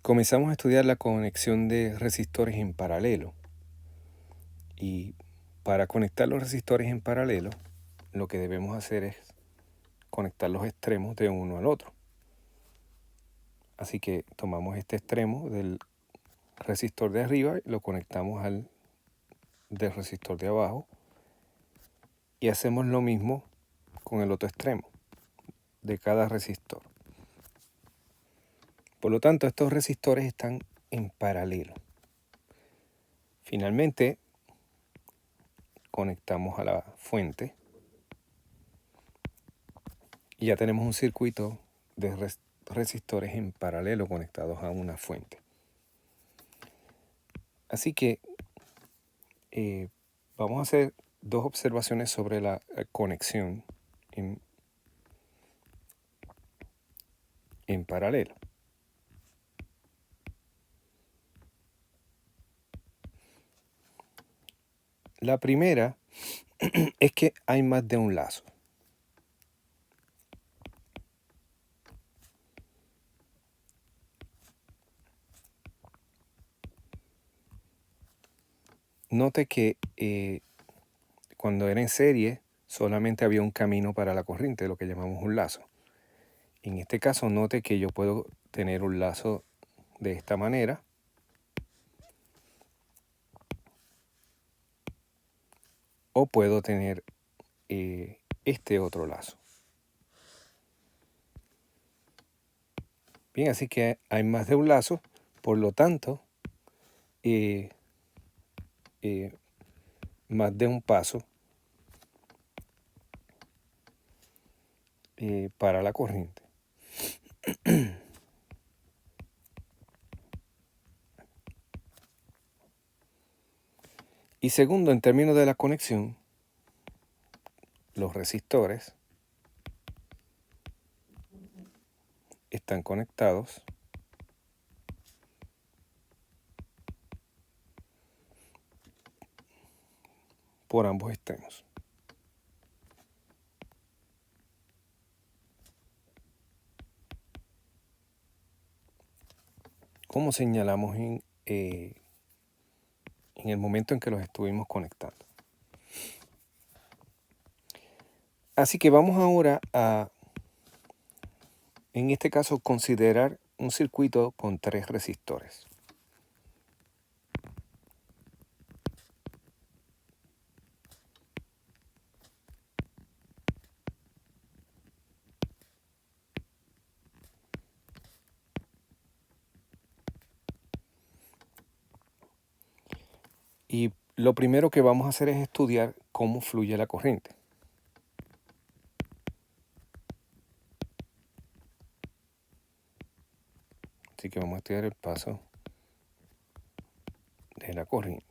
Comenzamos a estudiar la conexión de resistores en paralelo y para conectar los resistores en paralelo lo que debemos hacer es conectar los extremos de uno al otro. Así que tomamos este extremo del resistor de arriba y lo conectamos al del resistor de abajo y hacemos lo mismo con el otro extremo de cada resistor. Por lo tanto, estos resistores están en paralelo. Finalmente, conectamos a la fuente y ya tenemos un circuito de resistores en paralelo conectados a una fuente. Así que vamos a hacer dos observaciones sobre la conexión en paralelo. La primera es que hay más de un lazo. Note que cuando era en serie solamente había un camino para la corriente, lo que llamamos un lazo. En este caso note que yo puedo tener un lazo de esta manera o puedo tener este otro lazo. Bien, así que hay más de un lazo, por lo tanto, más de un paso para la corriente. Y segundo, en términos de la conexión, los resistores están conectados por ambos extremos. Como señalamos en el momento en que los estuvimos conectando. Así que vamos ahora a, en este caso, considerar un circuito con 3 resistores. Y lo primero que vamos a hacer es estudiar cómo fluye la corriente. Así que vamos a estudiar el paso de la corriente.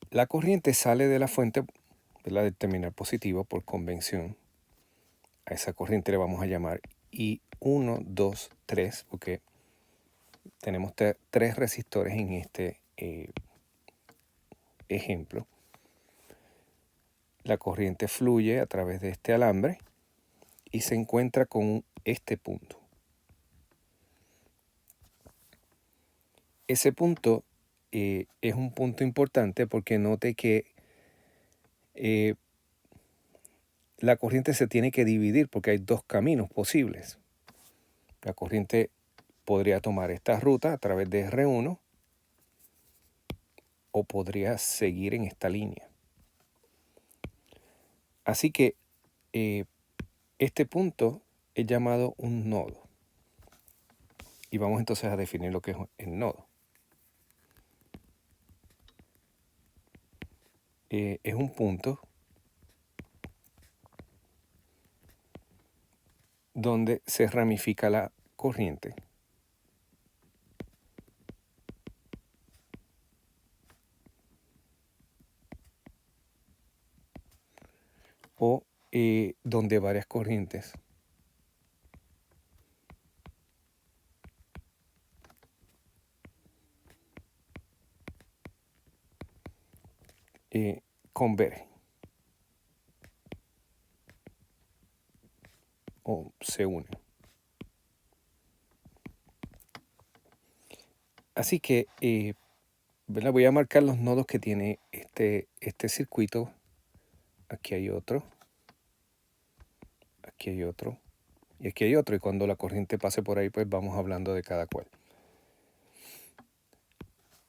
La corriente sale de la fuente, del terminal positivo por convención. A esa corriente le vamos a llamar I1, 2, 3, porque tenemos 3 resistores en este ejemplo. La corriente fluye a través de este alambre y se encuentra con este punto. Ese punto es un punto importante porque note que la corriente se tiene que dividir porque hay 2 caminos posibles. La corriente podría tomar esta ruta a través de R1 o podría seguir en esta línea. Así que este punto es llamado un nodo. Y vamos entonces a definir lo que es el nodo. Es un punto donde se ramifica la corriente o donde varias corrientes convergen. o se unen. Así que ¿verdad? Voy a marcar los nodos que tiene este circuito. Aquí hay otro, aquí hay otro y aquí hay otro. Y cuando la corriente pase por ahí, pues vamos hablando de cada cual.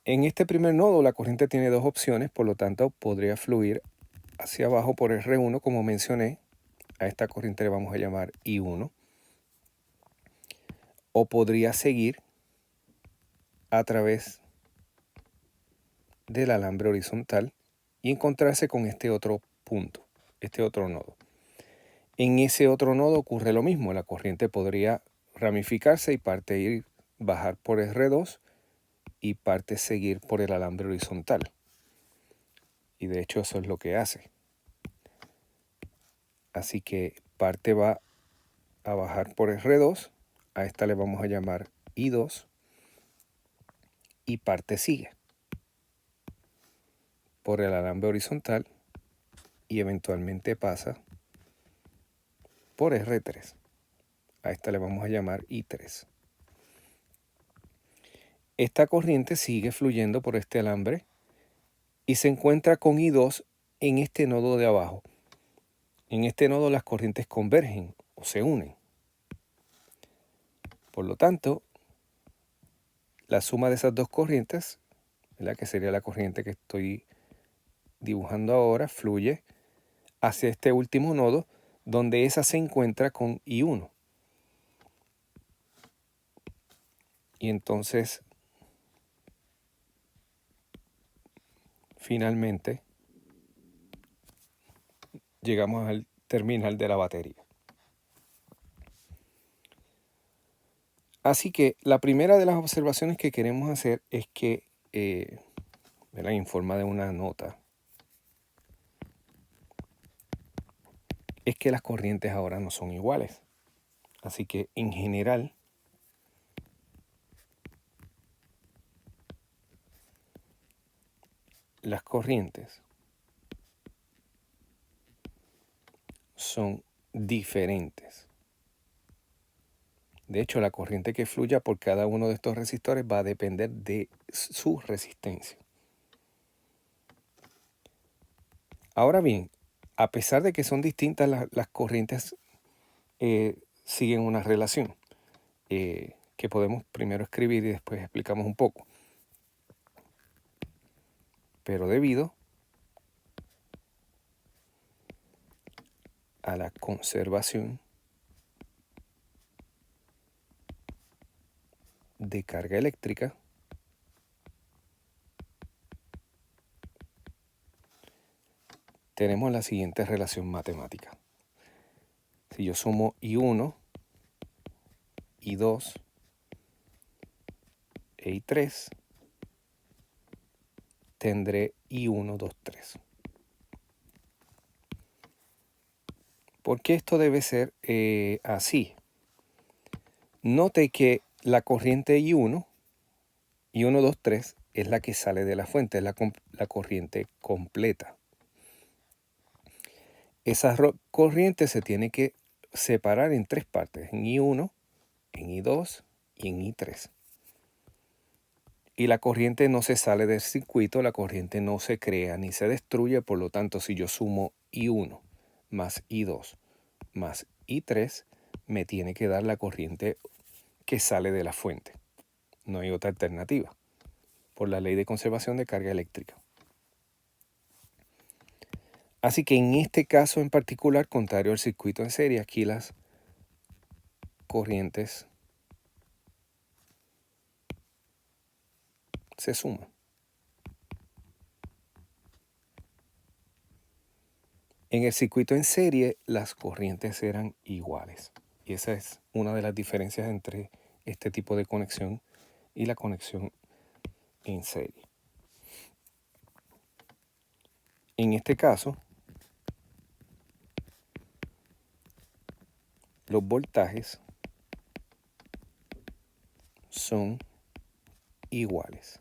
En este primer nodo la corriente tiene dos opciones, por lo tanto podría fluir hacia abajo por R1, como mencioné. A esta corriente le vamos a llamar I1. O podría seguir a través del alambre horizontal y encontrarse con este otro punto, este otro nodo. En ese otro nodo ocurre lo mismo, la corriente podría ramificarse y parte bajar por R2 y parte seguir por el alambre horizontal. Y de hecho eso es lo que hace. Así que parte va a bajar por R2, a esta le vamos a llamar I2, y parte sigue por el alambre horizontal y eventualmente pasa por R3. A esta le vamos a llamar I3. Esta corriente sigue fluyendo por este alambre y se encuentra con I2 en este nodo de abajo. En este nodo las corrientes convergen o se unen. Por lo tanto, la suma de esas dos corrientes, ¿verdad? Que sería la corriente que estoy dibujando ahora, fluye hacia este último nodo, donde esa se encuentra con I1. Y entonces, finalmente, llegamos al terminal de la batería. Así que la primera de las observaciones que queremos hacer es que, ¿verdad? En forma de una nota, es que las corrientes ahora no son iguales. Así que en general, las corrientes son diferentes. De hecho, la corriente que fluya por cada uno de estos resistores va a depender de su resistencia. Ahora bien, a pesar de que son distintas, las corrientes siguen una relación que podemos primero escribir y después explicamos un poco. Pero debido a la conservación de carga eléctrica, tenemos la siguiente relación matemática. Si yo sumo I1, I2 e I3, tendré I1, 2, 3. ¿Por qué esto debe ser así? Note que la corriente I1, 2, 3, es la que sale de la fuente, es la corriente completa. Esa corriente se tiene que separar en tres partes, en I1, en I2 y en I3. Y la corriente no se sale del circuito, la corriente no se crea ni se destruye, por lo tanto, si yo sumo I1 más I2 más I3, me tiene que dar la corriente que sale de la fuente. No hay otra alternativa, por la ley de conservación de carga eléctrica. Así que en este caso en particular, contrario al circuito en serie, aquí las corrientes se suman. En el circuito en serie, las corrientes eran iguales. Y esa es una de las diferencias entre este tipo de conexión y la conexión en serie. En este caso, los voltajes son iguales.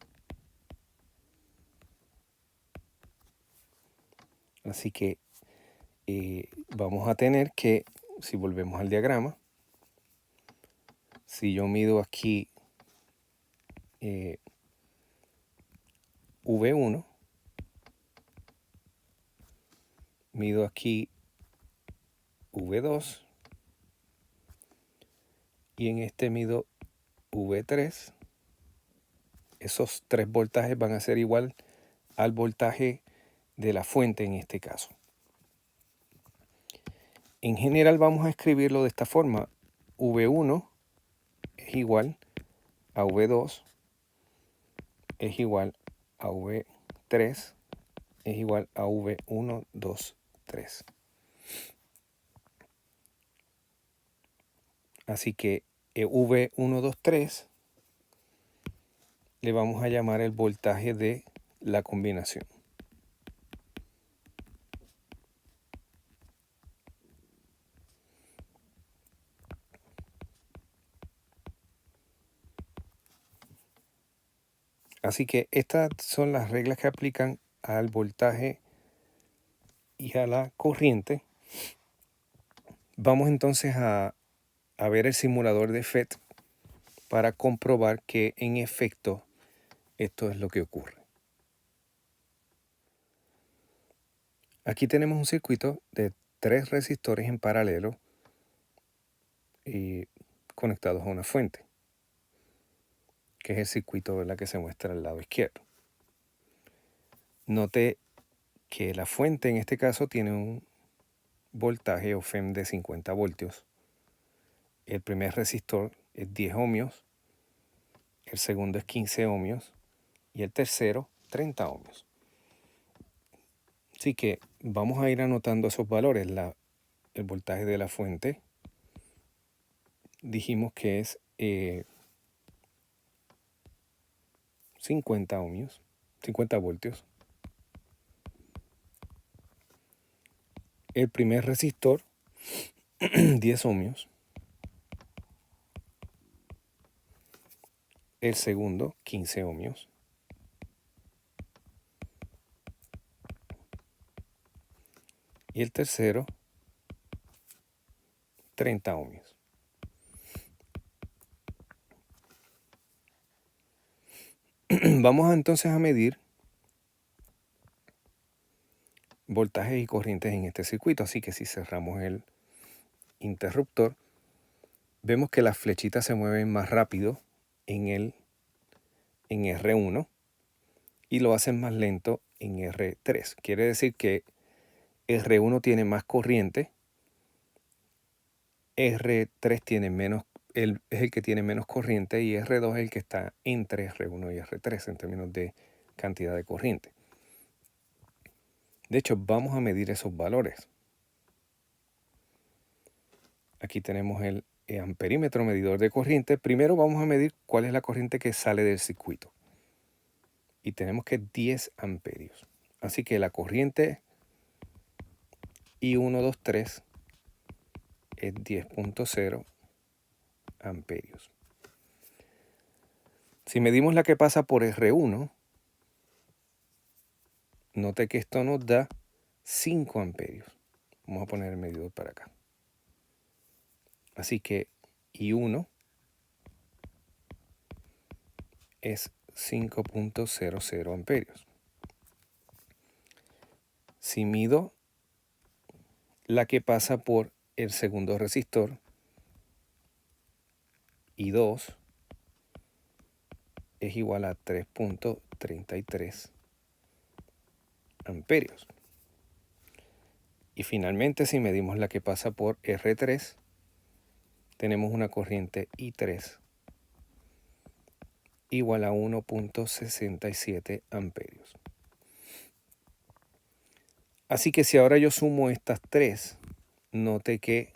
Así que vamos a tener que si volvemos al diagrama, si yo mido aquí V1, mido aquí V2 y en este mido V3, esos 3 voltajes van a ser igual al voltaje de la fuente en este caso. En general vamos a escribirlo de esta forma: V1 es igual a V2 es igual a V3 es igual a V1, 2, 3. Así que V1, 2, 3 le vamos a llamar el voltaje de la combinación. Así que estas son las reglas que aplican al voltaje y a la corriente. Vamos entonces a ver el simulador de FET para comprobar que en efecto esto es lo que ocurre. Aquí tenemos un circuito de 3 resistores en paralelo y conectados a una fuente, que es el circuito, ¿verdad?, que se muestra al lado izquierdo. Note que la fuente en este caso tiene un voltaje o FEM de 50 voltios. El primer resistor es 10 ohmios, el segundo es 15 ohmios y el tercero 30 ohmios. Así que vamos a ir anotando esos valores. El voltaje de la fuente dijimos que es 50 ohmios, 50 voltios. El primer resistor 10 ohmios. El segundo 15 ohmios. Y el tercero 30 ohmios. Vamos entonces a medir voltajes y corrientes en este circuito. Así que si cerramos el interruptor, vemos que las flechitas se mueven más rápido en R1 y lo hacen más lento en R3. Quiere decir que R1 tiene más corriente, R3 tiene menos, es el que tiene menos corriente y R2 es el que está entre R1 y R3 en términos de cantidad de corriente. De hecho, vamos a medir esos valores. Aquí tenemos el amperímetro medidor de corriente. Primero vamos a medir cuál es la corriente que sale del circuito. Y tenemos que 10 amperios. Así que la corriente I1, 2, 3 es 10.0 amperios. Si medimos la que pasa por R1, note que esto nos da 5 amperios. Vamos a poner el medidor para acá. Así que I1 es 5.00 amperios. Si mido la que pasa por el segundo resistor, I2 es igual a 3.33 amperios. Y finalmente, si medimos la que pasa por R3, tenemos una corriente I3 igual a 1.67 amperios. Así que si ahora yo sumo estas tres, note que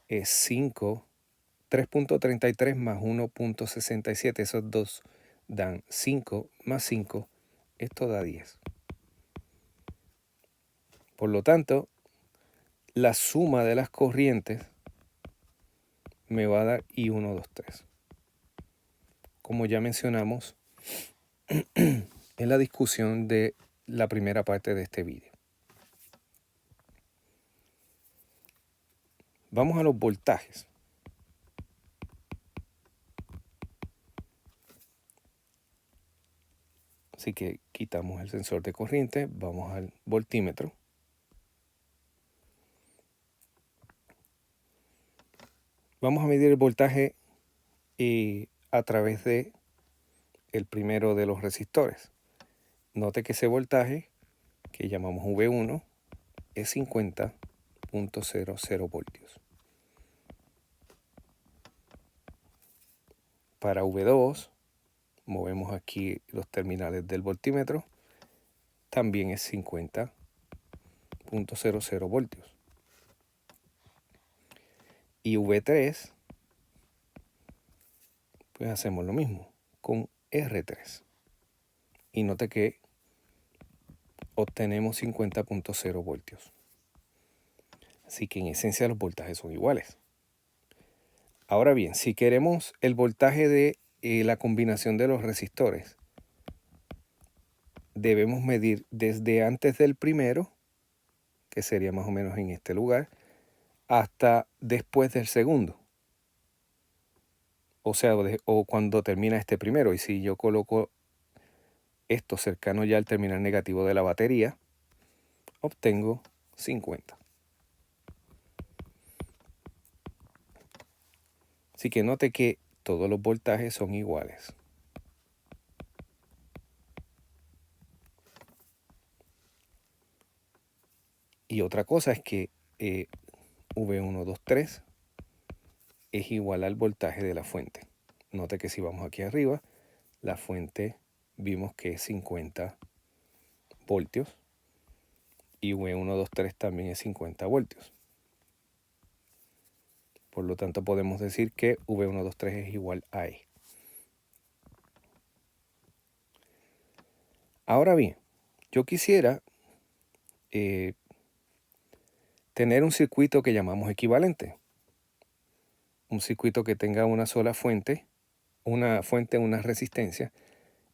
es 3.33 más 1.67, esos dos dan 5 más 5, esto da 10. Por lo tanto, la suma de las corrientes me va a dar I1, 2, 3. Como ya mencionamos en la discusión de la primera parte de este vídeo. Vamos a los voltajes. Así que quitamos el sensor de corriente, vamos al voltímetro. Vamos a medir el voltaje a través de el primero de los resistores. Note que ese voltaje, que llamamos V1, es 50.00 voltios. Para V2, movemos aquí los terminales del voltímetro, también es 50.00 voltios. Y V3, pues hacemos lo mismo con R3. Y note que obtenemos 50.0 voltios. Así que en esencia los voltajes son iguales. Ahora bien, si queremos el voltaje de la combinación de los resistores, debemos medir desde antes del primero, que sería más o menos en este lugar, hasta después del segundo. O sea, o cuando termina este primero. Y si yo coloco esto cercano ya al terminal negativo de la batería, obtengo 50. Así que note que todos los voltajes son iguales. Y otra cosa es que V1, 2, 3 es igual al voltaje de la fuente. Note que si vamos aquí arriba, la fuente vimos que es 50 voltios y V1, 2, 3 también es 50 voltios. Por lo tanto, podemos decir que V1, 2, 3 es igual a E. Ahora bien, yo quisiera tener un circuito que llamamos equivalente. Un circuito que tenga una sola fuente, una resistencia,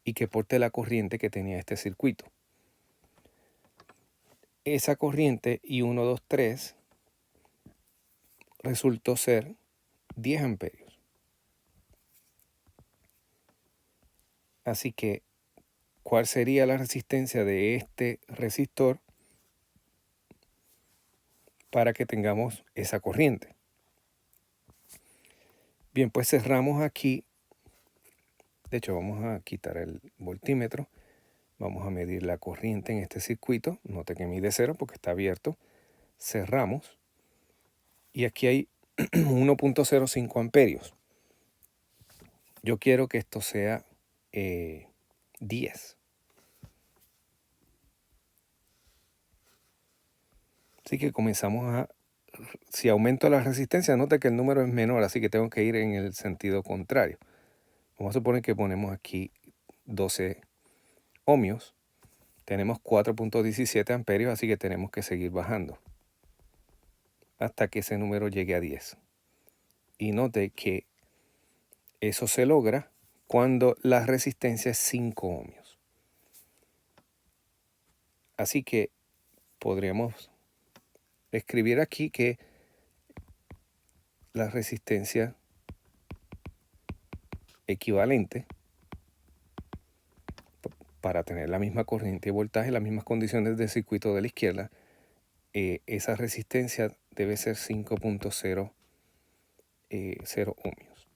y que porte la corriente que tenía este circuito. Esa corriente I1, 2, 3 resultó ser 10 amperios. Así que, ¿cuál sería la resistencia de este resistor para que tengamos esa corriente? Bien, pues cerramos aquí. De hecho, vamos a quitar el voltímetro. Vamos a medir la corriente en este circuito. Note que mide 0 porque está abierto. Cerramos. Y aquí hay 1.05 amperios. Yo quiero que esto sea 10. Así que comenzamos a... Si aumento la resistencia, note que el número es menor, así que tengo que ir en el sentido contrario. Vamos a suponer que ponemos aquí 12 ohmios. Tenemos 4.17 amperios, así que tenemos que seguir bajando hasta que ese número llegue a 10. Y note que eso se logra cuando la resistencia es 5 ohmios. Así que podríamos escribir aquí que la resistencia equivalente para tener la misma corriente y voltaje, las mismas condiciones del circuito de la izquierda, esa resistencia debe ser 5.0 ohmios.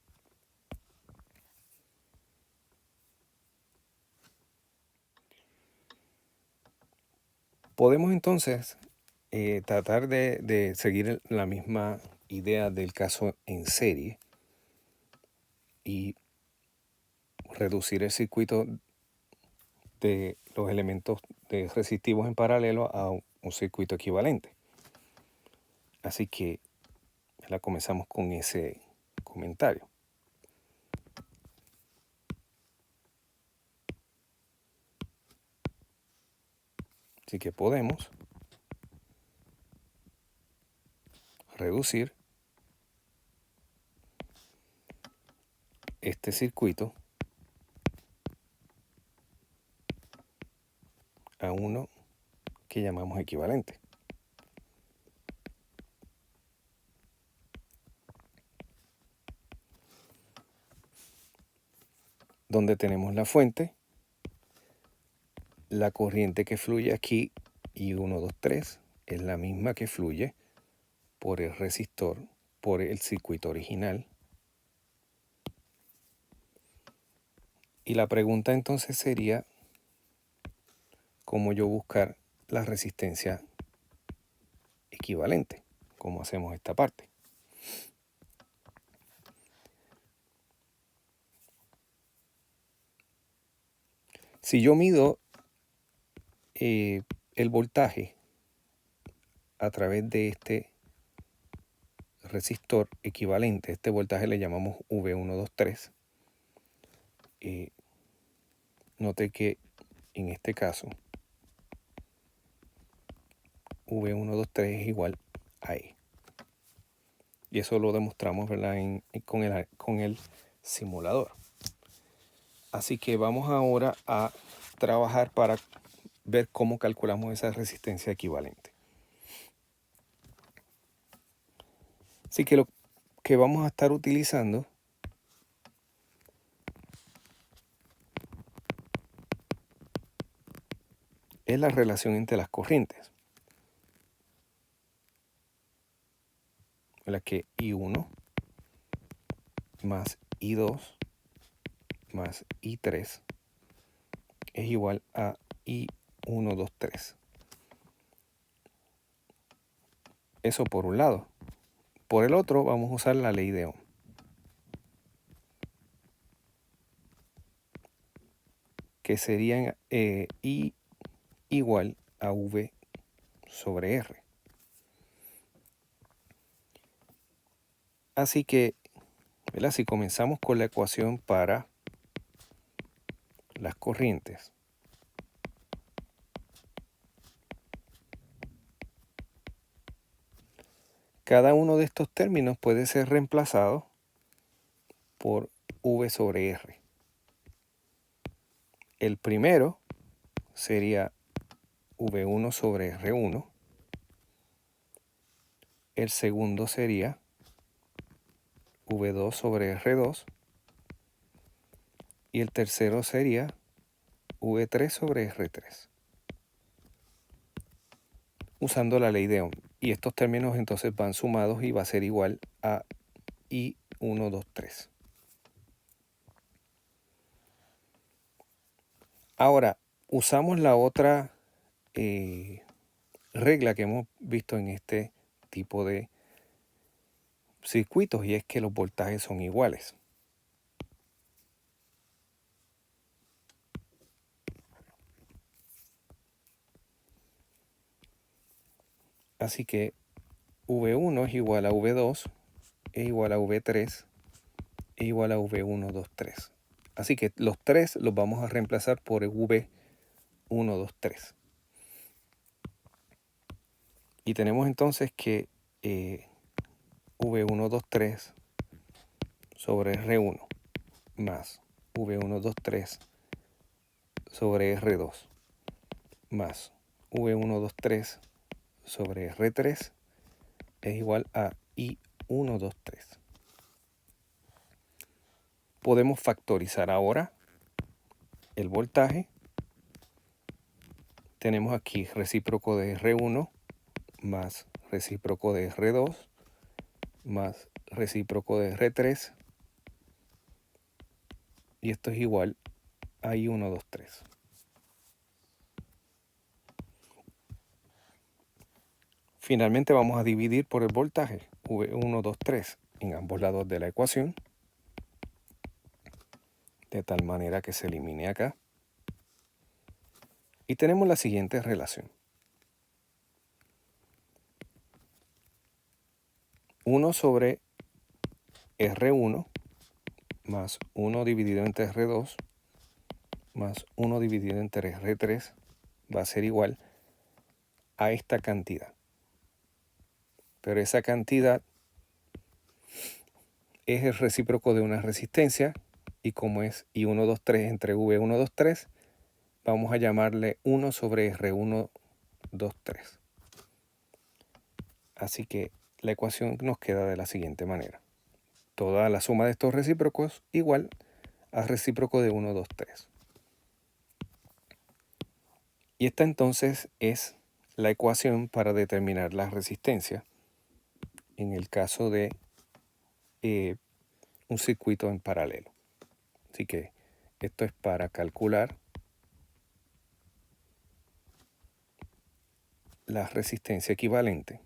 Podemos entonces tratar de seguir la misma idea del caso en serie y reducir el circuito de los elementos resistivos en paralelo a un circuito equivalente. Así que comenzamos con ese comentario. Así que podemos reducir este circuito a uno que llamamos equivalente. donde tenemos la fuente, la corriente que fluye aquí, I1, 2, 3, es la misma que fluye por el resistor, por el circuito original. Y la pregunta entonces sería, ¿cómo yo buscar la resistencia equivalente? ¿Cómo hacemos esta parte? Si yo mido el voltaje a través de este resistor equivalente, este voltaje le llamamos V123, note que en este caso V123 es igual a E. Y eso lo demostramos, ¿verdad? Con el simulador. Así que vamos ahora a trabajar para ver cómo calculamos esa resistencia equivalente. Así que lo que vamos a estar utilizando es la relación entre las corrientes, en la que I1 más I2 más I3 es igual a I1, 2, 3. Eso por un lado. Por el otro vamos a usar la ley de Ohm, que sería I igual a V sobre R. Así que, ¿verdad? Si comenzamos con la ecuación para las corrientes, cada uno de estos términos puede ser reemplazado por V sobre R. El primero sería V1 sobre R1. El segundo sería V2 sobre R2. Y el tercero sería V3 sobre R3. Usando la ley de Ohm. Y estos términos entonces van sumados y va a ser igual a I1, 2, 3. Ahora, usamos la otra regla que hemos visto en este tipo de circuitos, y es que los voltajes son iguales. Así que V1 es igual a V2, es igual a V3, es igual a V1, 2, 3. Así que los tres los vamos a reemplazar por el V1, 2, 3. Y tenemos entonces que V1, 2, 3 sobre R1 más V1, 2, 3 sobre R2 más V1, 2, 3 sobre R3 es igual a I1, 2, 3. Podemos factorizar ahora el voltaje. Tenemos aquí recíproco de R1 más recíproco de R2 más recíproco de R3. Y esto es igual a I1, 2, 3. Finalmente vamos a dividir por el voltaje V1, 2, 3 en ambos lados de la ecuación, de tal manera que se elimine acá. Y tenemos la siguiente relación. 1 sobre R1 más 1 dividido entre R2 más 1 dividido entre R3 va a ser igual a esta cantidad. Pero esa cantidad es el recíproco de una resistencia, y como es I1, 2, 3 entre V1, 2, 3, vamos a llamarle 1 sobre R1, 2, 3. Así que la ecuación nos queda de la siguiente manera. Toda la suma de estos recíprocos igual al recíproco de 1, 2, 3. Y esta entonces es la ecuación para determinar la resistencia en el caso de un circuito en paralelo. Así que esto es para calcular la resistencia equivalente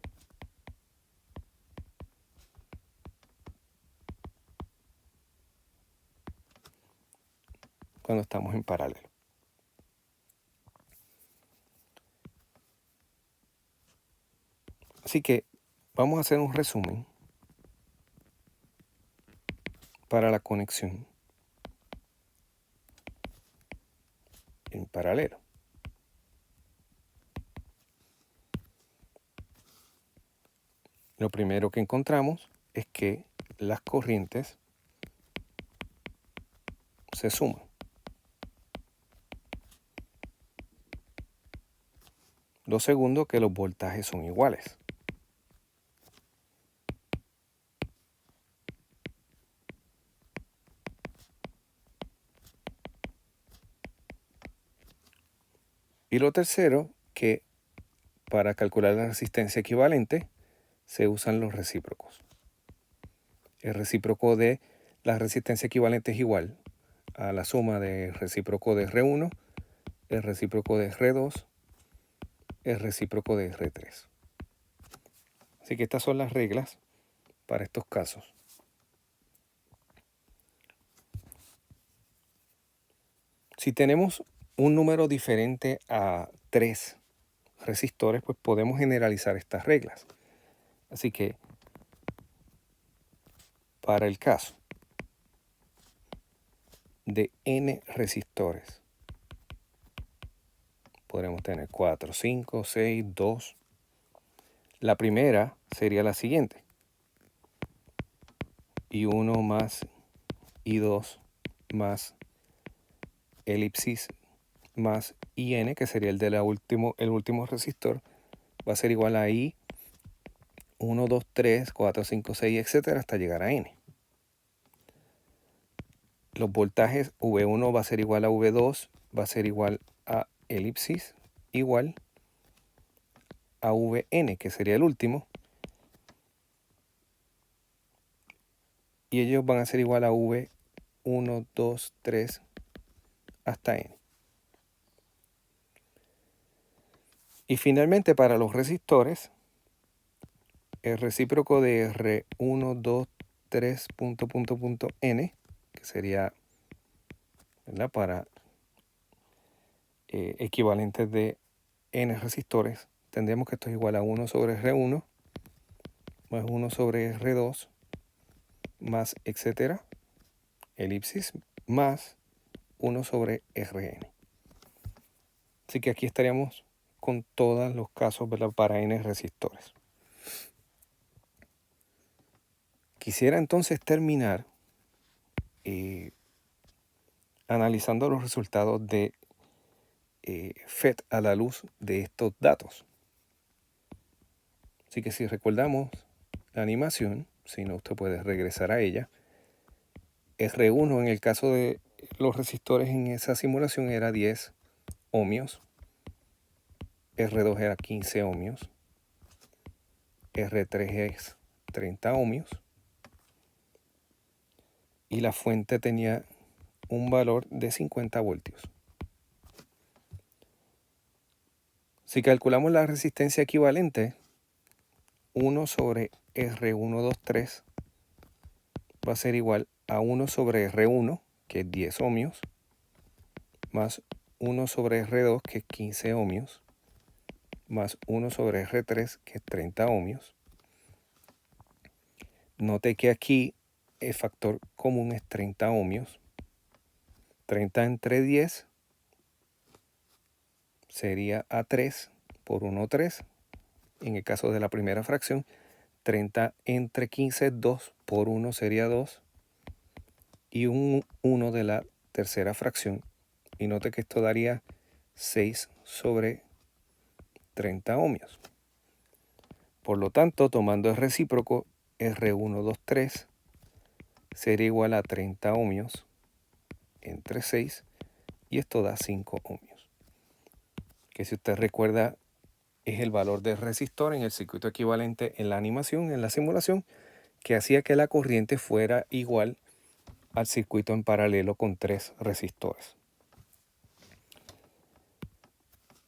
cuando estamos en paralelo. Así que vamos a hacer un resumen para la conexión en paralelo. Lo primero que encontramos es que las corrientes se suman. Lo segundo, que los voltajes son iguales. Y lo tercero, que para calcular la resistencia equivalente se usan los recíprocos. El recíproco de la resistencia equivalente es igual a la suma del recíproco de R1, el recíproco de R2, el recíproco de R3. Así que estas son las reglas para estos casos. Si tenemos un número diferente a 3 resistores, pues podemos generalizar estas reglas. Así que para el caso de n resistores, podremos tener 4, 5, 6, 2. La primera sería la siguiente. I1 más I2 más elipsis más IN, que sería el último resistor, va a ser igual a I 1, 2, 3, 4, 5, 6, etcétera, hasta llegar a N. Los voltajes V1 va a ser igual a V2, va a ser igual a elipsis, igual a Vn, que sería el último. Y ellos van a ser igual a V1, 2, 3, hasta N. Y finalmente, para los resistores, el recíproco de R1, 2, 3, N, que sería, ¿verdad?, para equivalentes de N resistores, tendríamos que esto es igual a 1 sobre R1 más 1 sobre R2 más etcétera, elipsis, más 1 sobre Rn. Así que aquí estaríamos con todos los casos, ¿verdad?, para N resistores. Quisiera entonces terminar analizando los resultados de FET a la luz de estos datos. Así que si recordamos la animación, si no usted puede regresar a ella, R1 en el caso de los resistores en esa simulación era 10 ohmios, R2 era 15 ohmios, R3 es 30 ohmios y la fuente tenía un valor de 50 voltios. Si calculamos la resistencia equivalente, 1 sobre R123 va a ser igual a 1 sobre R1, que es 10 ohmios, más 1 sobre R2, que es 15 ohmios, más 1 sobre R3, que es 30 ohmios. Note que aquí el factor común es 30 ohmios. 30 entre 10 sería A3 por 1, 3. En el caso de la primera fracción, 30 entre 15, 2 por 1 sería 2. Y un 1 de la tercera fracción. Y note que esto daría 6 sobre 30 ohmios. Por lo tanto, tomando el recíproco, R123 sería igual a 30 ohmios entre 6 y esto da 5 ohmios. Que si usted recuerda es el valor del resistor en el circuito equivalente en la animación, en la simulación, que hacía que la corriente fuera igual al circuito en paralelo con 3 resistores.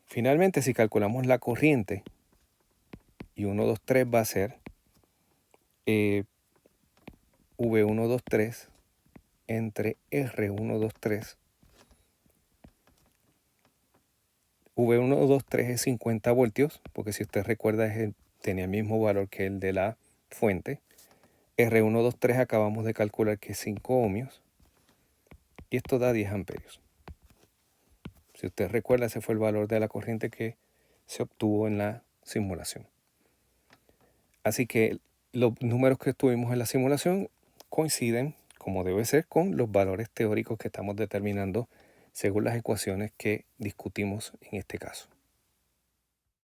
Finalmente, si calculamos la corriente, y 1, 2, 3 va a ser V123 entre R123. V123 es 50 voltios, porque si usted recuerda tenía el mismo valor que el de la fuente. R123 acabamos de calcular que es 5 ohmios y esto da 10 amperios. Si usted recuerda, ese fue el valor de la corriente que se obtuvo en la simulación. Así que los números que tuvimos en la simulación coinciden, como debe ser, con los valores teóricos que estamos determinando según las ecuaciones que discutimos en este caso.